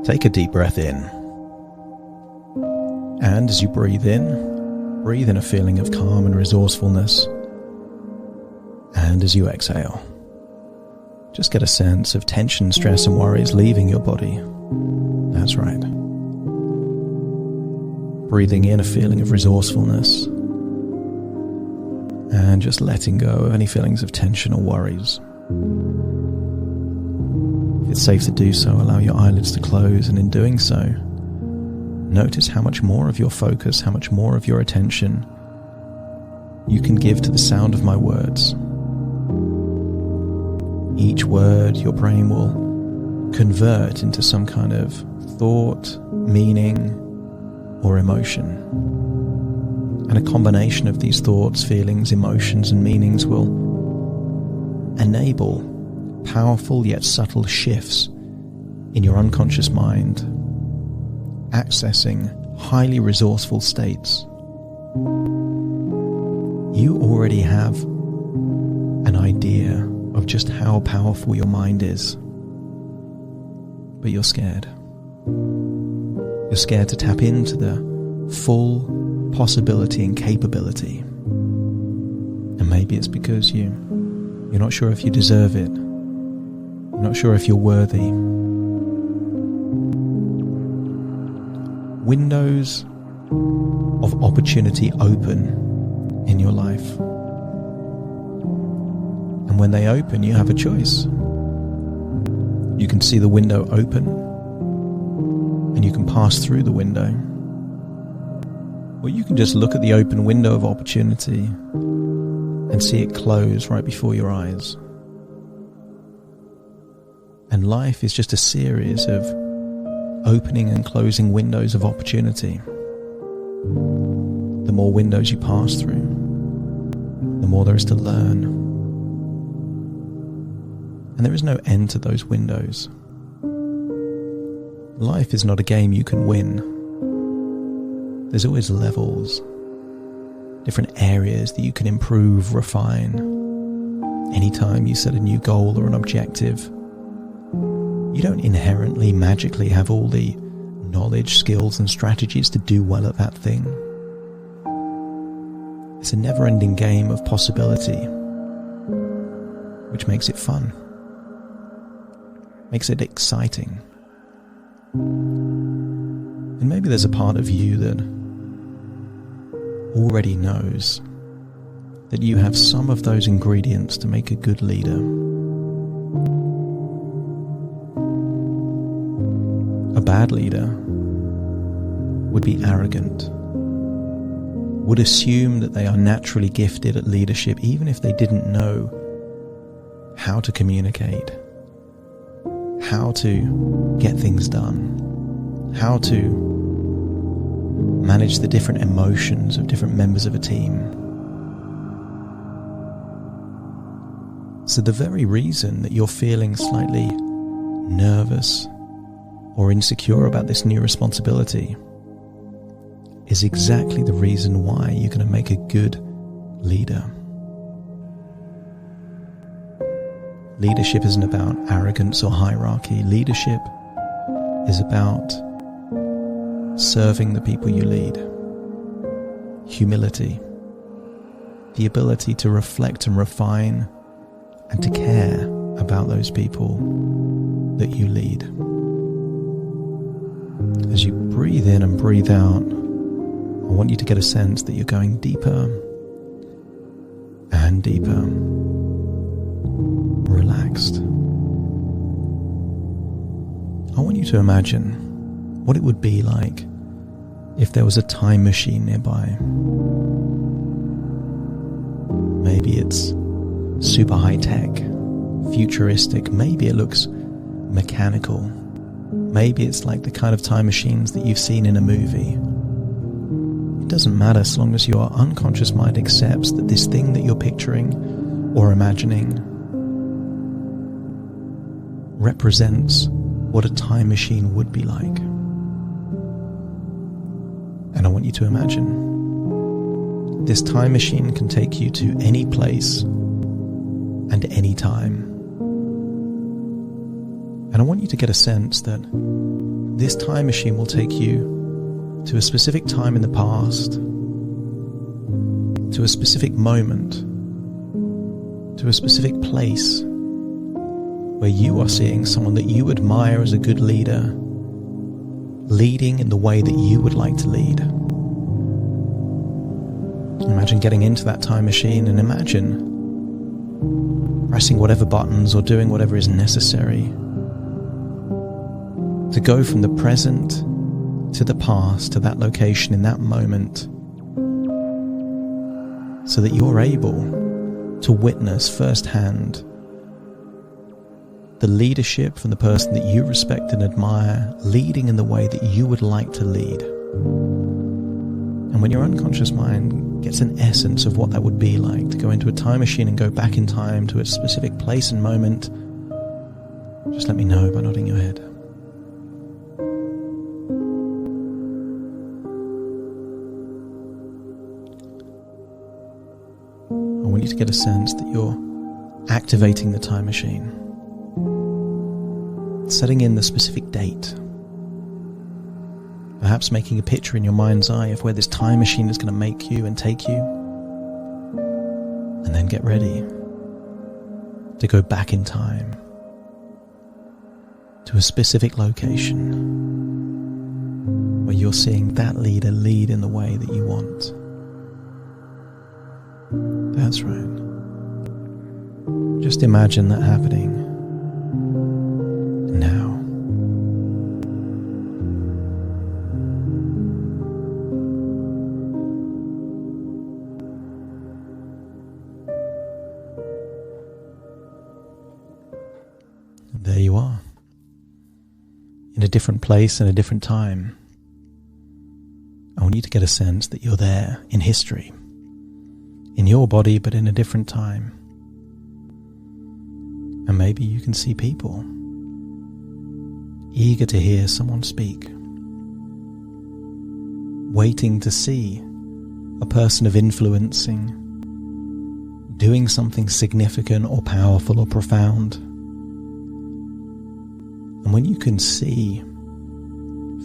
Take a deep breath in. And as you breathe in a feeling of calm and resourcefulness. And as you exhale, just get a sense of tension, stress and worries leaving your body. That's right. Breathing in a feeling of resourcefulness. And just letting go of any feelings of tension or worries. If it's safe to do so, allow your eyelids to close, and in doing so, notice how much more of your focus, how much more of your attention you can give to the sound of my words. Each word your brain will convert into some kind of thought, meaning, or emotion. And a combination of these thoughts, feelings, emotions, and meanings will enable powerful yet subtle shifts in your unconscious mind, accessing highly resourceful states. You already have an idea of just how powerful your mind is, but you're scared. You're scared to tap into the full possibility and capability. And maybe it's because you're not sure if you deserve it. You're not sure if you're worthy. Windows of opportunity open in your life. And when they open, you have a choice. You can see the window open, and you can pass through the window. Or you can just look at the open window of opportunity and see it close right before your eyes. And life is just a series of opening and closing windows of opportunity. The more windows you pass through, the more there is to learn. And there is no end to those windows. Life is not a game you can win. There's always levels, different areas that you can improve, refine. Anytime you set a new goal or an objective, you don't inherently, magically have all the knowledge, skills and strategies to do well at that thing. It's a never-ending game of possibility, which makes it fun, makes it exciting. And maybe there's a part of you that already knows that you have some of those ingredients to make a good leader. A bad leader would be arrogant, would assume that they are naturally gifted at leadership even if they didn't know how to communicate, how to get things done, how to manage the different emotions of different members of a team. So the very reason that you're feeling slightly nervous or insecure about this new responsibility is exactly the reason why you're going to make a good leader. Leadership isn't about arrogance or hierarchy. Leadership is about serving the people you lead. Humility. The ability to reflect and refine and to care about those people that you lead. As you breathe in and breathe out, I want you to get a sense that you're going deeper and deeper, relaxed. I want you to imagine what it would be like if there was a time machine nearby. Maybe it's super high tech, futuristic, maybe it looks mechanical, maybe it's like the kind of time machines that you've seen in a movie. It doesn't matter as long as your unconscious mind accepts that this thing that you're picturing or imagining represents what a time machine would be like. And I want you to imagine this time machine can take you to any place and any time. And I want you to get a sense that this time machine will take you to a specific time in the past, to a specific moment, to a specific place where you are seeing someone that you admire as a good leader, leading in the way that you would like to lead. Imagine getting into that time machine and imagine pressing whatever buttons or doing whatever is necessary to go from the present to the past, to that location in that moment, so that you're able to witness firsthand the leadership from the person that you respect and admire, leading in the way that you would like to lead. And when your unconscious mind gets an essence of what that would be like, to go into a time machine and go back in time to a specific place and moment, just let me know by nodding your head. I want you to get a sense that you're activating the time machine, setting in the specific date, perhaps making a picture in your mind's eye of where this time machine is going to make you and take you, and then get ready to go back in time to a specific location where you're seeing that leader lead in the way that you want. That's right. Just imagine that happening now. And there you are, in a different place and a different time. I want you to get a sense that you're there in history, in your body, but in a different time. And maybe you can see people eager to hear someone speak, waiting to see a person of influencing doing something significant or powerful or profound. And when you can see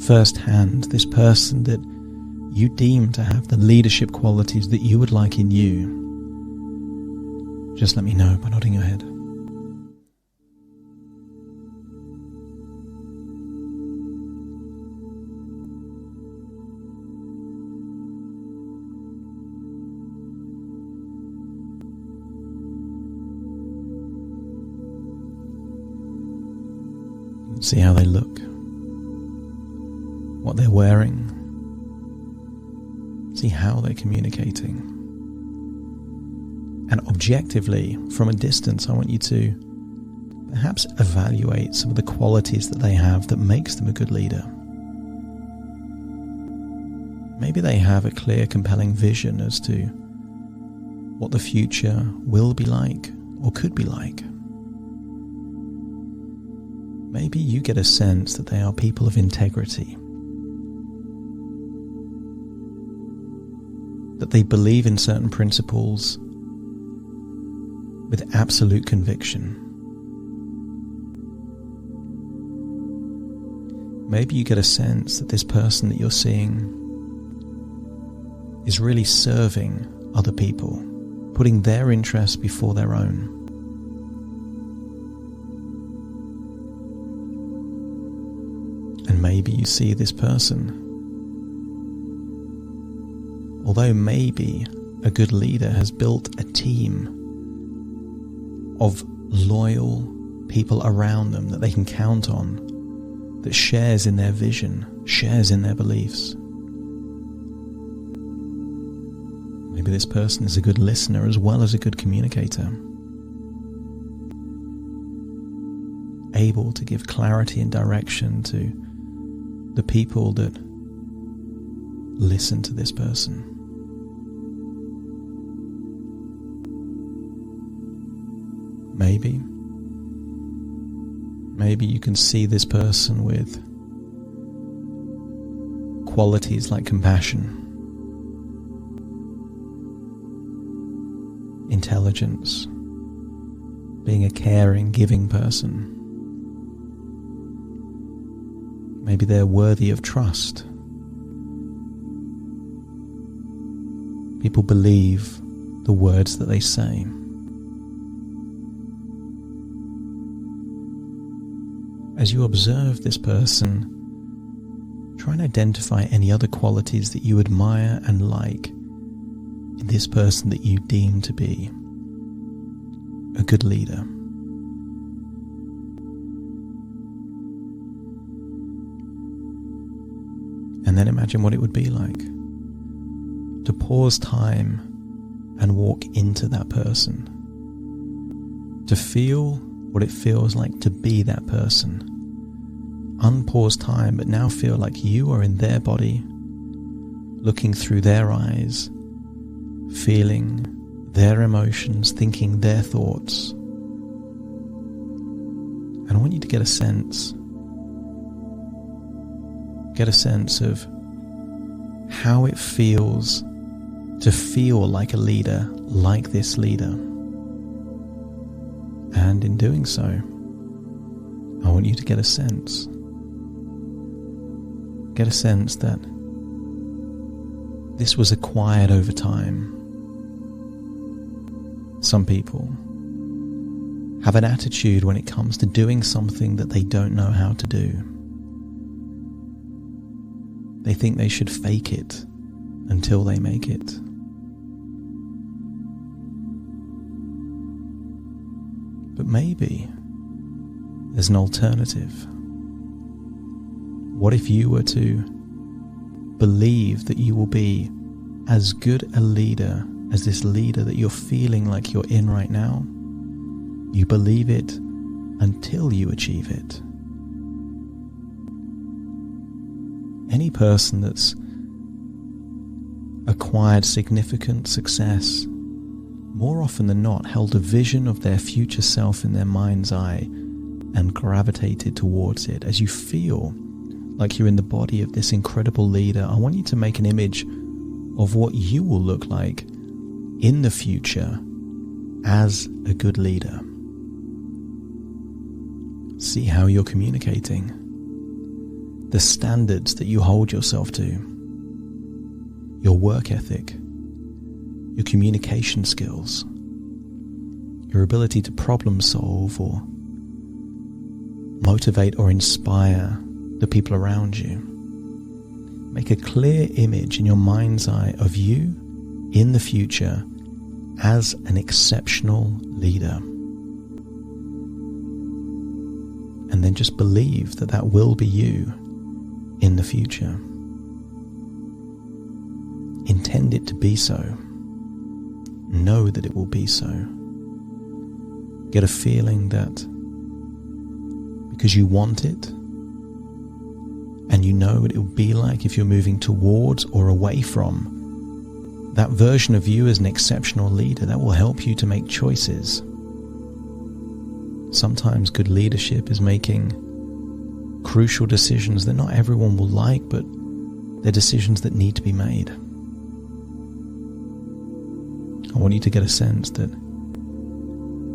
firsthand this person that you deem to have the leadership qualities that you would like in you, just let me know by nodding your head. See how they look, what they're wearing, see how they're communicating. And objectively, from a distance, I want you to perhaps evaluate some of the qualities that they have that makes them a good leader. Maybe they have a clear, compelling vision as to what the future will be like or could be like. Maybe you get a sense that they are people of integrity, that they believe in certain principles with absolute conviction. Maybe you get a sense that this person that you're seeing is really serving other people, putting their interests before their own. And maybe you see this person, although maybe a good leader has built a team of loyal people around them that they can count on, that shares in their vision, shares in their beliefs. Maybe this person is a good listener as well as a good communicator, able to give clarity and direction to the people that listen to this person. Maybe you can see this person with qualities like compassion, intelligence, being a caring, giving person. Maybe they're worthy of trust. People believe the words that they say. As you observe this person, try and identify any other qualities that you admire and like in this person that you deem to be a good leader. And then imagine what it would be like to pause time and walk into that person, to feel what it feels like to be that person. Unpause time, but now feel like you are in their body, looking through their eyes, feeling their emotions, thinking their thoughts. And I want you to get a sense of how it feels to feel like a leader, like this leader. And in doing so, I want you to get a sense that this was acquired over time. Some people have an attitude when it comes to doing something that they don't know how to do. They think they should fake it until they make it. But maybe there's an alternative. What if you were to believe that you will be as good a leader as this leader that you're feeling like you're in right now? You believe it until you achieve it. Any person that's acquired significant success, more often than not, held a vision of their future self in their mind's eye and gravitated towards it. As you feel like you're in the body of this incredible leader, I want you to make an image of what you will look like in the future as a good leader. See how you're communicating, the standards that you hold yourself to, your work ethic, your communication skills, your ability to problem solve or motivate or inspire the people around you. Make a clear image in your mind's eye of you in the future as an exceptional leader. And then just believe that that will be you in the future. Intend it to be so. Know that it will be so. Get a feeling that because you want it, and you know what it will be like if you're moving towards or away from that version of you as an exceptional leader, that will help you to make choices. Sometimes good leadership is making crucial decisions that not everyone will like, but they're decisions that need to be made. I want you to get a sense that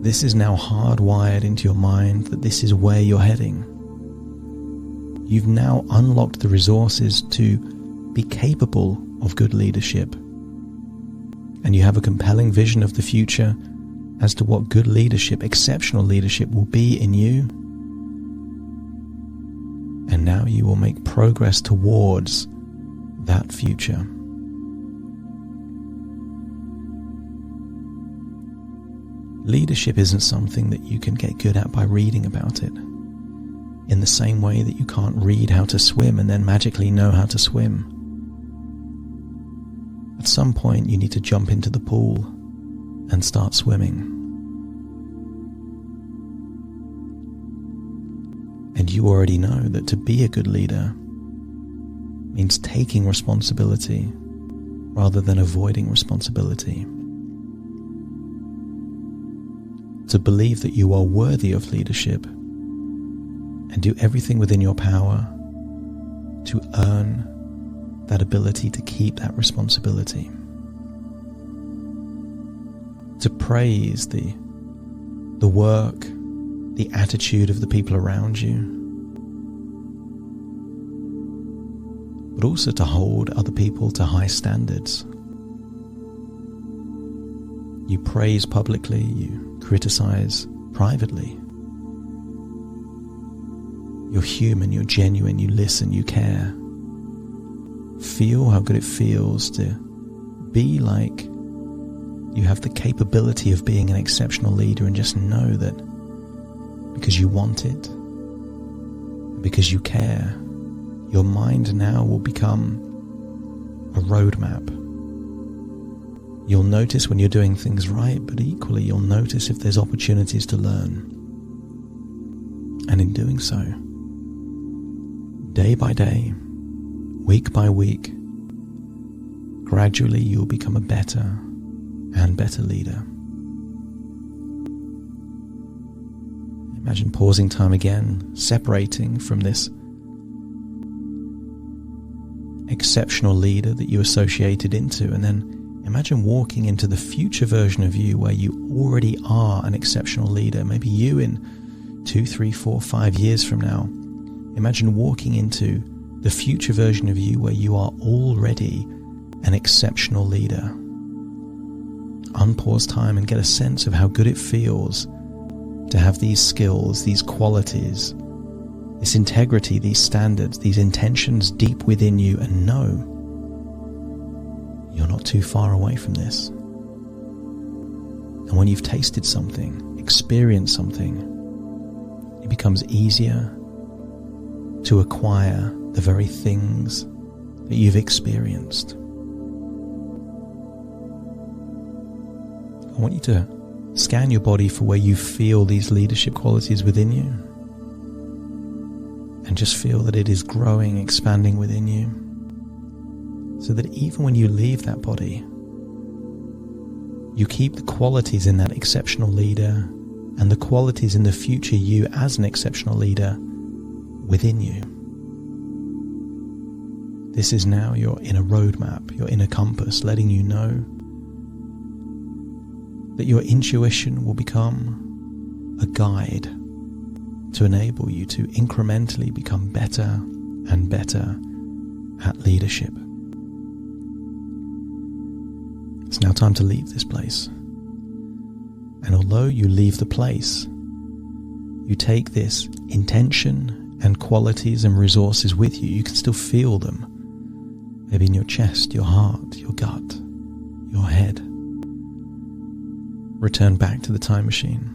this is now hardwired into your mind, that this is where you're heading. You've now unlocked the resources to be capable of good leadership. And you have a compelling vision of the future as to what good leadership, exceptional leadership will be in you. And now you will make progress towards that future. Leadership isn't something that you can get good at by reading about it. In the same way that you can't read how to swim and then magically know how to swim. At some point you need to jump into the pool and start swimming. And you already know that to be a good leader means taking responsibility rather than avoiding responsibility. To believe that you are worthy of leadership and do everything within your power to earn that ability to keep that responsibility. To praise the work, the attitude of the people around you. but also to hold other people to high standards. You praise publicly, you criticize privately. You're human, you're genuine, you listen, you care. Feel how good it feels to be like you have the capability of being an exceptional leader, and just know that because you want it, because you care, your mind now will become a roadmap. You'll notice when you're doing things right, but equally you'll notice if there's opportunities to learn. And in doing so, day by day, week by week, gradually you'll become a better and better leader. Imagine pausing time again, separating from this exceptional leader that you associated into, and then imagine walking into the future version of you where you already are an exceptional leader. Maybe you in 2, 3, 4, 5 years from now. Imagine walking into the future version of you where you are already an exceptional leader. Unpause time and get a sense of how good it feels to have these skills, these qualities, this integrity, these standards, these intentions deep within you, and know you're not too far away from this. And when you've tasted something, experienced something, it becomes easier to acquire the very things that you've experienced. I want you to scan your body for where you feel these leadership qualities within you, and just feel that it is growing, expanding within you, so that even when you leave that body, you keep the qualities in that exceptional leader and the qualities in the future you as an exceptional leader within you. This is now your inner roadmap, your inner compass, letting you know that your intuition will become a guide to enable you to incrementally become better and better at leadership. It's now time to leave this place. And although you leave the place, you take this intention and qualities and resources with you. You can still feel them. Maybe in your chest, your heart, your gut, your head. Return back to the time machine.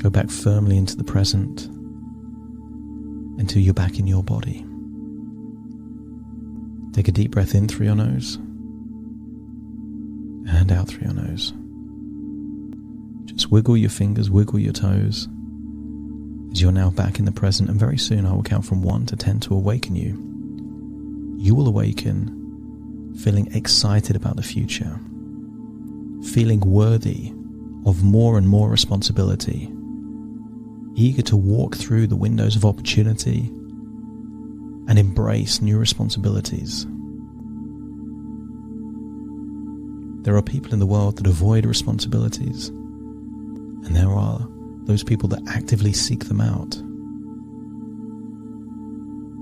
Go back firmly into the present until you're back in your body. Take a deep breath in through your nose and out through your nose. Just wiggle your fingers, wiggle your toes as you're now back in the present, and very soon I will count from 1 to 10 to awaken you. You will awaken feeling excited about the future, feeling worthy of more and more responsibility, eager to walk through the windows of opportunity and embrace new responsibilities. There are people in the world that avoid responsibilities, and there are those people that actively seek them out.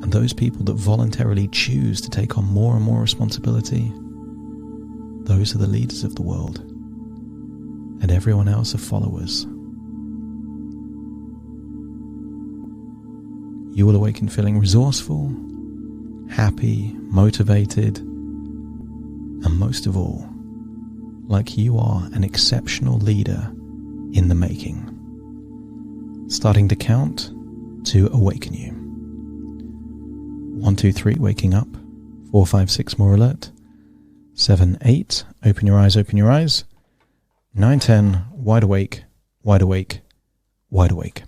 And those people that voluntarily choose to take on more and more responsibility, those are the leaders of the world, and everyone else are followers. You will awaken feeling resourceful, happy, motivated, and most of all, like you are an exceptional leader in the making. Starting to count to awaken you. 1, 2, 3, waking up. 4, 5, 6, more alert. 7, 8, open your eyes, open your eyes. 9, 10, wide awake, wide awake, wide awake.